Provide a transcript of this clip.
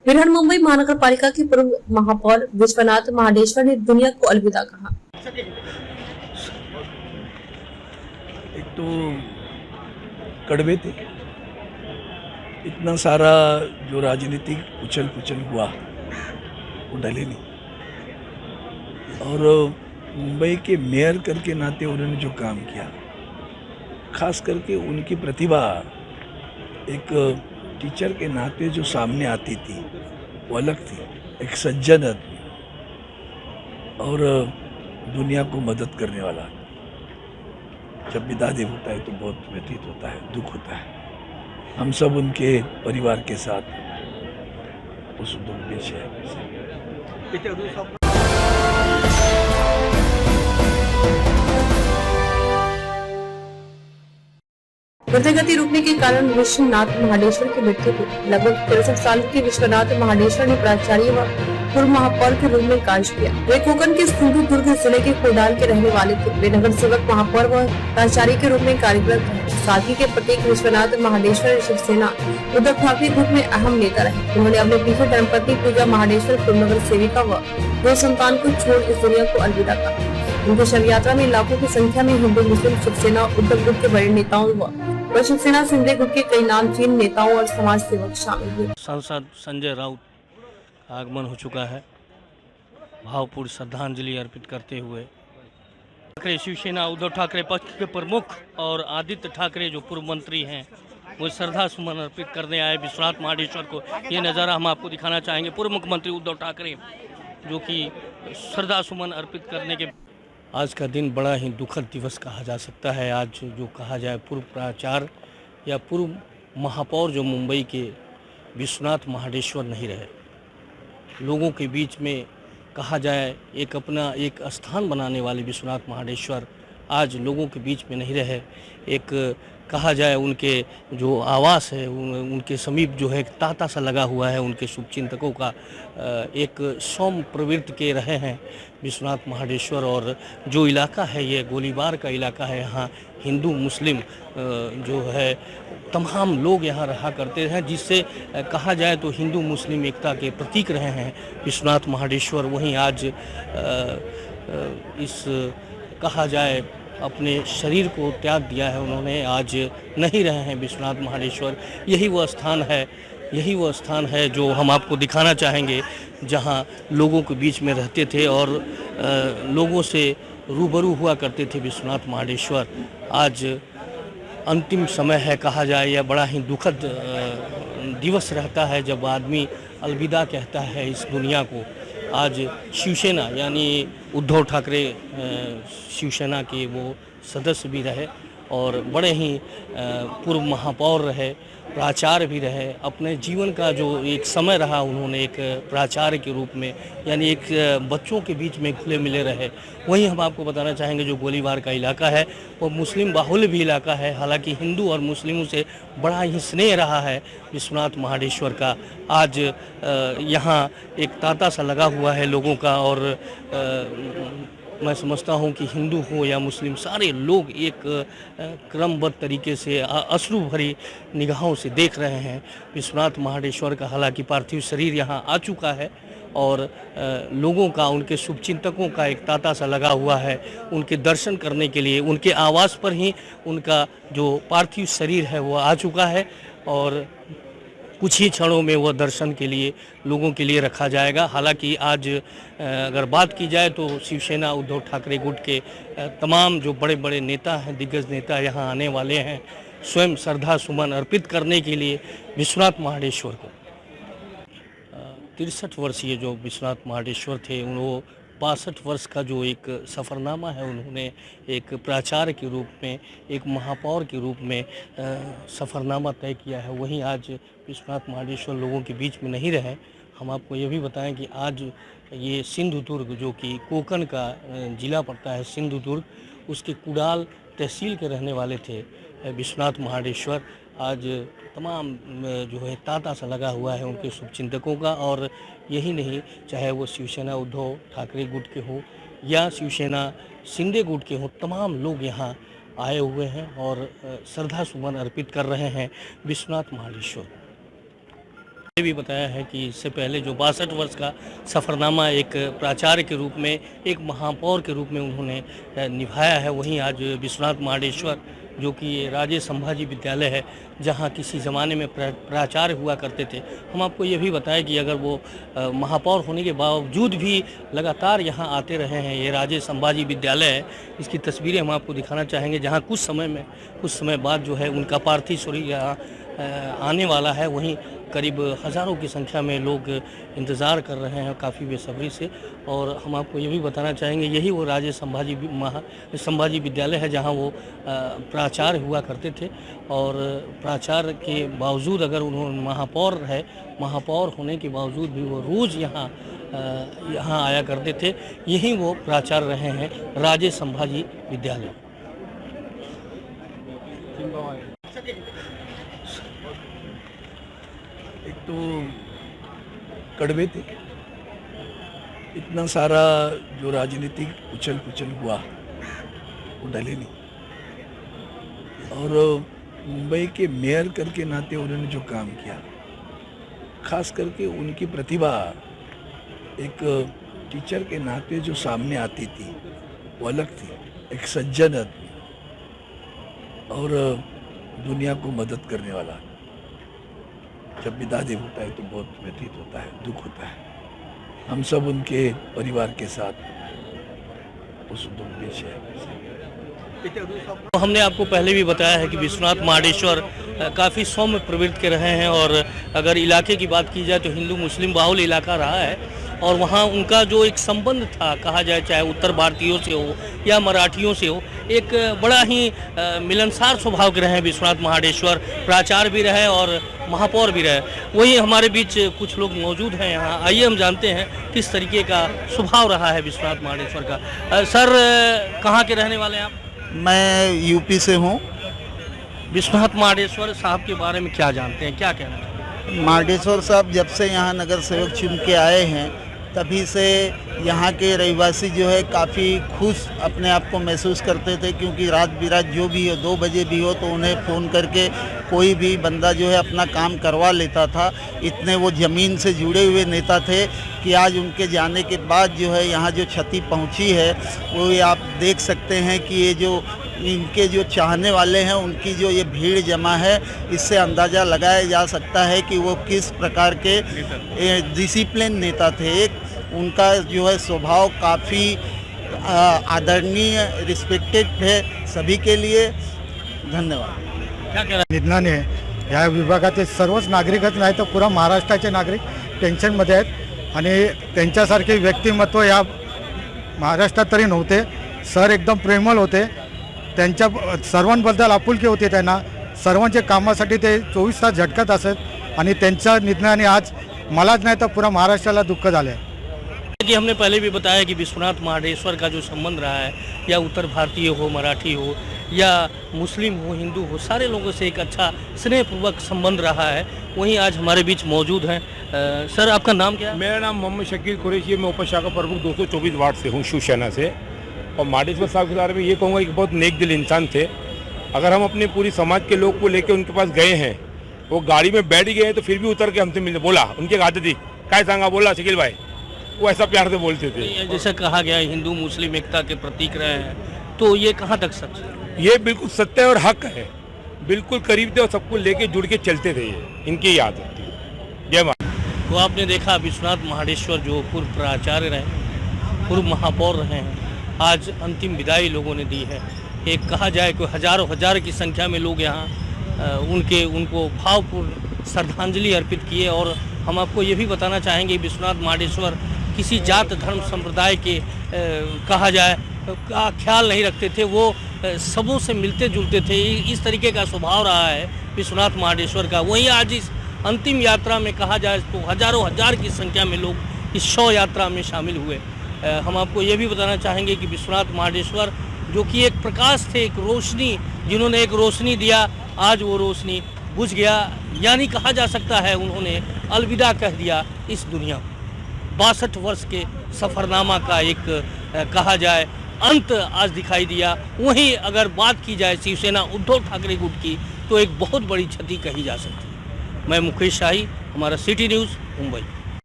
बृहन्मुंबई महानगर पालिका के पूर्व महापौर विश्वनाथ महाडेश्वर ने दुनिया को अलविदा कहा। एक तो कड़वे थे, इतना सारा जो राजनीतिक उछल पुछल हुआ वो डले नहीं, और मुंबई के मेयर करके नाते उन्होंने जो काम किया, खास करके उनकी प्रतिभा एक टीचर के नाते जो सामने आती थी वो अलग थी। एक सज्जन आदमी और दुनिया को मदद करने वाला। जब विदा देव होता है तो बहुत व्यतीत होता है, दुख होता है। हम सब उनके परिवार के साथ उस दुख में शेयर। हृदय गति रुकने के कारण विश्वनाथ महाडेश्वर की मृत्यु हुई। लगभग 63 साल के विश्वनाथ महाडेश्वर ने प्राचार्य व पूर्व महापौर के रूप में कार्य किया। वे कोकण के सिंधु दुर्ग जिले के कोडाल के रहने वाले थे। वे नगर सेवक, महापौर व प्राचार्य के रूप में कार्यरत रहे। सादगी के प्रतीक विश्वनाथ महाडेश्वर शिवसेना उद्धव ठाकरे गुट में अहम नेता रहे। उन्होंने अपने पीछे धर्मपत्नी पूजा महाडेश्वर पूर्व नगर सेविका व 2 संतान को छोड़ इस दुनिया को अलविदा कहा। उनकी शव यात्रा में लाखों की संख्या में हिंदू, मुस्लिम, शिवसेना उद्धव गुट के बड़े नेताओं व शिवसेना सिंधे गुट के कई नामचीन नेताओं और समाज सेवक शामिल हुए। सांसद संजय राउत का आगमन हो चुका है। भावपूर्ण श्रद्धांजलि अर्पित करते हुए ठाकरे शिवसेना उद्धव ठाकरे पक्ष के प्रमुख और आदित्य ठाकरे जो पूर्व मंत्री हैं वो श्रद्धा सुमन अर्पित करने आए विश्वनाथ महाडेश्वर को। ये नज़ारा हम आपको दिखाना चाहेंगे। पूर्व मुख्यमंत्री उद्धव ठाकरे जो कि श्रद्धा सुमन अर्पित करने के आज का दिन बड़ा ही दुखद दिवस कहा जा सकता है। आज जो कहा जाए पूर्व प्राचार्य या पूर्व महापौर जो मुंबई के विश्वनाथ महाडेश्वर नहीं रहे, लोगों के बीच में कहा जाए एक अपना एक स्थान बनाने वाले विश्वनाथ महाडेश्वर आज लोगों के बीच में नहीं रहे। एक कहा जाए उनके जो आवास है उनके समीप जो है तांता सा लगा हुआ है। उनके शुभचिंतकों का एक सौम्य प्रवृत्ति के रहे हैं विश्वनाथ महाडेश्वर। और जो इलाका है ये गोलीबार का इलाका है। यहाँ हिंदू मुस्लिम जो है तमाम लोग यहाँ रहा करते हैं, जिससे कहा जाए तो हिंदू मुस्लिम एकता के प्रतीक रहे हैं विश्वनाथ महाडेश्वर। वहीं आज इस कहा जाए अपने शरीर को त्याग दिया है उन्होंने, आज नहीं रहे हैं विश्वनाथ महाडेश्वर। यही वो स्थान है जो हम आपको दिखाना चाहेंगे, जहां लोगों के बीच में रहते थे और लोगों से रूबरू हुआ करते थे विश्वनाथ महाडेश्वर। आज अंतिम समय है कहा जाए, यह बड़ा ही दुखद दिवस रहता है जब आदमी अलविदा कहता है इस दुनिया को। आज शिवसेना यानी उद्धव ठाकरे शिवसेना के वो सदस्य भी रहे और बड़े ही पूर्व महापौर रहे, प्राचार्य भी रहे। अपने जीवन का जो एक समय रहा उन्होंने एक प्राचार्य के रूप में यानी एक बच्चों के बीच में खुले मिले रहे। वहीं हम आपको बताना चाहेंगे जो गोलीबार का इलाका है वो मुस्लिम बाहुल्य भी इलाका है। हालांकि हिंदू और मुस्लिमों से बड़ा ही स्नेह रहा है विश्वनाथ महाडेश्वर का। आज यहाँ एक तांता सा लगा हुआ है लोगों का और मैं समझता हूँ कि हिंदू हो या मुस्लिम सारे लोग एक क्रमबद्ध तरीके से अश्रु भरी निगाहों से देख रहे हैं विश्वनाथ महाडेश्वर का। हालांकि पार्थिव शरीर यहाँ आ चुका है और लोगों का उनके शुभचिंतकों का एक तांता सा लगा हुआ है। उनके दर्शन करने के लिए उनके आवास पर ही उनका जो पार्थिव शरीर है वो आ चुका है और कुछ ही क्षणों में वह दर्शन के लिए लोगों के लिए रखा जाएगा। हालांकि आज अगर बात की जाए तो शिवसेना उद्धव ठाकरे गुट के तमाम जो बड़े बड़े नेता हैं, दिग्गज नेता यहाँ आने वाले हैं स्वयं श्रद्धा सुमन अर्पित करने के लिए विश्वनाथ महाडेश्वर को। 63 वर्षीय जो विश्वनाथ महाडेश्वर थे वो 62 वर्ष का जो एक सफ़रनामा है उन्होंने एक प्राचार्य के रूप में, एक महापौर के रूप में सफ़रनामा तय किया है। वहीं आज विश्वनाथ महाडेश्वर लोगों के बीच में नहीं रहे। हम आपको ये भी बताएं कि आज ये सिंधु दुर्ग जो कि कोकण का ज़िला पड़ता है सिंधु दुर्ग, उसके कुडाल तहसील के रहने वाले थे विश्वनाथ महाडेश्वर। आज तमाम जो है तांता सा लगा हुआ है उनके शुभचिंतकों का। और यही नहीं, चाहे वो शिवसेना उद्धव ठाकरे गुट के हो या शिवसेना सिंधे गुट के हो, तमाम लोग यहाँ आए हुए हैं और श्रद्धा सुमन अर्पित कर रहे हैं विश्वनाथ महाडेश्वर। ये भी बताया है कि इससे पहले जो 62 वर्ष का सफ़रनामा एक प्राचार्य के रूप में, एक महापौर के रूप में उन्होंने निभाया है, वहीं आज विश्वनाथ महाडेश्वर जो कि राजे संभाजी विद्यालय है, जहां किसी ज़माने में प्राचार्य हुआ करते थे। हम आपको ये भी बताएं कि अगर वो महापौर होने के बावजूद भी लगातार यहां आते रहे हैं। ये राजे संभाजी विद्यालय है, इसकी तस्वीरें हम आपको दिखाना चाहेंगे, जहां कुछ समय बाद जो है उनका पार्थिव शरीर यहाँ आने वाला है। वहीं करीब हज़ारों की संख्या में लोग इंतज़ार कर रहे हैं काफ़ी बेसब्री से। और हम आपको ये भी बताना चाहेंगे, यही वो राजे संभाजी विद्यालय है जहां वो प्राचार्य हुआ करते थे। और प्राचार्य के बावजूद अगर उन्होंने महापौर होने के बावजूद भी वो रोज़ यहाँ आया करते थे। यही वो प्राचार्य रहे हैं राजे संभाजी विद्यालय। एक तो कड़वे थे, इतना सारा जो राजनीतिक उछल पुछल हुआ वो डले नहीं। और मुंबई के मेयर करके नाते उन्होंने जो काम किया, खास करके उनकी प्रतिभा एक टीचर के नाते जो सामने आती थी वो अलग थी। एक सज्जन आदमी और दुनिया को मदद करने वाला। जब विदा देव होता है तो बहुत व्यतीत होता है, दुख होता है। हम सब उनके परिवार के साथ उस दुख में तो हमने आपको पहले भी बताया है कि विश्वनाथ महाडेश्वर काफ़ी सौम्य प्रवृत्ति के रहे हैं। और अगर इलाके की बात की जाए तो हिंदू मुस्लिम बाहुल इलाका रहा है। और वहाँ उनका जो एक संबंध था, कहा जाए चाहे उत्तर भारतीयों से हो या मराठियों से हो, एक बड़ा ही मिलनसार स्वभाव के रहे हैं विश्वनाथ महाडेश्वर। प्राचार्य भी रहे और महापौर भी रहे। वही हमारे बीच कुछ लोग मौजूद हैं यहाँ। आइए हम जानते हैं किस तरीके का स्वभाव रहा है विश्वनाथ महाडेश्वर का। सर, कहाँ के रहने वाले हैं आप? मैं यूपी से हूँ। विश्वनाथ महाडेश्वर साहब के बारे में क्या जानते हैं, क्या कहना चाहते हैं? महाडेश्वर साहब जब से यहाँ नगर सेवक चुन के आए हैं तभी से यहाँ के रहवासी जो है काफ़ी खुश अपने आप को महसूस करते थे, क्योंकि रात बिरात जो भी हो, 2 बजे भी हो तो उन्हें फ़ोन करके कोई भी बंदा जो है अपना काम करवा लेता था। इतने वो ज़मीन से जुड़े हुए नेता थे कि आज उनके जाने के बाद जो है यहाँ जो क्षति पहुँची है वो ये आप देख सकते हैं कि ये जो इनके जो चाहने वाले हैं उनकी जो ये भीड़ जमा है, इससे अंदाज़ा लगाया जा सकता है कि वो किस प्रकार के डिसिप्लिन नेता थे। उनका जो है स्वभाव काफ़ी आदरणीय, रिस्पेक्टेड है सभी के लिए। धन्यवाद। क्या कह रहा निधनाने या विभागातील सर्वच नागरिकच नाही तर पुरा महाराष्ट्राचे नागरिक टेन्शनमध्ये आहेत आणि त्यांच्यासारखे व्यक्तिमत्व या महाराष्ट्रात तरी नव्हते। सर एकदम प्रेमळ होते, त्यांच्या सर्वांबद्दल आपुलकी होती त्यांना। सर्वांच्या कामासाठी ते 24 तास झटकत असत आणि त्यांच्या निधनाने आज मलाच नाही तर पुरा महाराष्ट्राला दुःख झाले। कि हमने पहले भी बताया कि विश्वनाथ महाडेश्वर का जो संबंध रहा है, या उत्तर भारतीय हो, मराठी हो या मुस्लिम हो, हिंदू हो, सारे लोगों से एक अच्छा स्नेहपूर्वक संबंध रहा है। वहीं आज हमारे बीच मौजूद हैं। सर, आपका नाम क्या है? मेरा नाम मोहम्मद शकील कुरैशी है। मैं उपशाखा प्रमुख 224 वार्ड से हूँ, शिवसेना से। और महाडेश्वर साहब के बारे में ये कहूँगा कि बहुत नेक दिल इंसान थे। अगर हम अपने पूरी समाज के लोग को लेकर उनके पास गए हैं, वो गाड़ी में बैठ गए हैं तो फिर भी उतर के हमसे मिलने बोला। उनकी एक आदत थी, काय सांगा बोला शकील भाई, वो ऐसा प्यार से बोलते थे। जैसा कहा गया हिंदू मुस्लिम एकता के प्रतीक रहे हैं, तो ये कहाँ तक सच है? ये बिल्कुल सत्य और हक है। बिल्कुल करीब थे और सबको लेके जुड़ के चलते थे। ये इनकी ही आदत थी। जय माता। तो आपने देखा विश्वनाथ महाडेश्वर जो पूर्व प्राचार्य रहे, पूर्व महापौर रहे हैं, आज अंतिम विदाई लोगों ने दी है। एक कहा जाए कि हज़ारों की संख्या में लोग यहाँ उनको भावपूर्ण श्रद्धांजलि अर्पित किए। और हम आपको ये भी बताना चाहेंगे विश्वनाथ महाडेश्वर किसी जात धर्म संप्रदाय के कहा जाए का ख्याल नहीं रखते थे। वो सबों से मिलते जुलते थे। इस तरीके का स्वभाव रहा है विश्वनाथ महाडेश्वर का। वहीं आज इस अंतिम यात्रा में कहा जाए तो हज़ारों की संख्या में लोग इस शव यात्रा में शामिल हुए। हम आपको ये भी बताना चाहेंगे कि विश्वनाथ महाडेश्वर जो कि एक प्रकाश थे, एक रोशनी, जिन्होंने एक रोशनी दिया, आज वो रोशनी बुझ गया। यानी कहा जा सकता है उन्होंने अलविदा कह दिया इस दुनिया को। 62 वर्ष के सफ़रनामा का एक कहा जाए अंत आज दिखाई दिया। वहीं अगर बात की जाए शिवसेना उद्धव ठाकरे गुट की, तो एक बहुत बड़ी क्षति कही जा सकती है। मैं मुकेश शाही, हमारा सिटी न्यूज़ मुंबई।